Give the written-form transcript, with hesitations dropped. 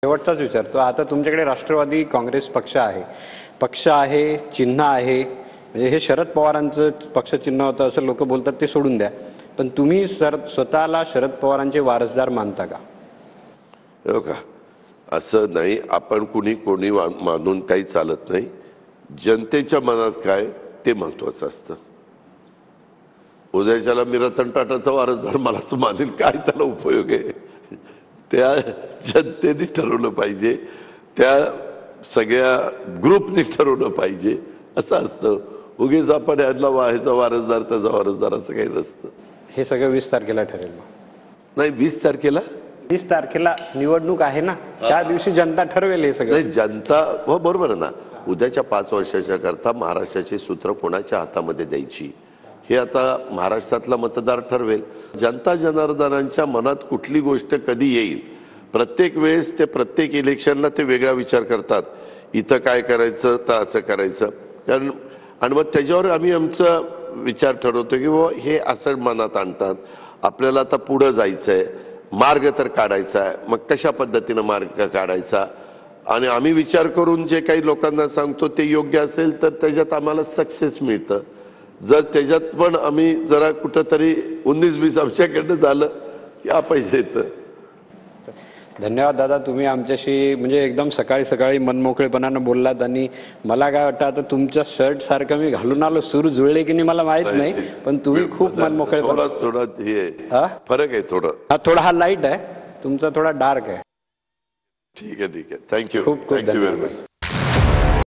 शेवटचाच विचारतो, आता तुमच्याकडे राष्ट्रवादी काँग्रेस पक्ष आहे, चिन्ह आहे, म्हणजे हे शरद पवारांचं पक्ष चिन्ह होतं असं लोक बोलतात, ते सोडून द्या, पण तुम्ही स्वतःला शरद पवारांचे वारसदार मानता का? हो का? असं नाही, आपण कोणी मानून काही चालत नाही. जनतेच्या मनात काय ते महत्वाचं असतं. उद्याच्याला मी रतन टाटाचा वारसदार मलाच मानेल, काय त्याला उपयोग आहे? त्या जनतेने ठरवलं पाहिजे, त्या सगळ्या ग्रुपने ठरवलं पाहिजे, असं असतं. उगीच आपण यातला ह्याचा वारसदार त्याचा वारसदार असं काही नसतं. हे सगळं 20 तारखेला ठरेल. नाही, 20 तारखेला निवडणूक आहे ना, त्या दिवशी जनता ठरवेल हे सगळं. नाही, जनता हो बरोबर आहे ना. उद्याच्या 5 वर्षाच्या करता महाराष्ट्राची सूत्र कोणाच्या हातामध्ये द्यायची हे आता महाराष्ट्रातला मतदार ठरवेल. जनता जनार्दनांच्या मनात कुठली गोष्ट कधी येईल, प्रत्येक वेळेस ते प्रत्येक इलेक्शनला ते वेगळा विचार करतात. इथं काय करायचं तर असं करायचं, कारण आणि मग त्याच्यावर आम्ही आमचा विचार ठरवतो की बाबा हे असं मनात आणतात. आपल्याला आता पुढं जायचं आहे, मार्ग तर काढायचा आहे, मग कशा पद्धतीनं मार्ग काढायचा, आणि आम्ही विचार करून जे काही लोकांना सांगतो ते योग्य असेल तर त्याच्यात आम्हाला सक्सेस मिळतं. जर त्याच्यात पण आम्ही जरा कुठंतरी 19-20 आमच्याकडनं झालं की अपयश येतं. धन्यवाद दादा, तुम्ही आमच्याशी म्हणजे एकदम सकाळी मनमोकळेपणानं बोललात. आणि मला काय वाटतं, आता तुमच्या शर्ट सारखं मी घालून आलो, सूर जुळले की नाही मला माहित नाही, पण तुम्ही खूप मनमोकळे. थोडा हे फरक आहे, थोडा हा लाईट आहे, तुमचा थोडा डार्क आहे. ठीक आहे. थँक्यू. खूप धन्यवाद.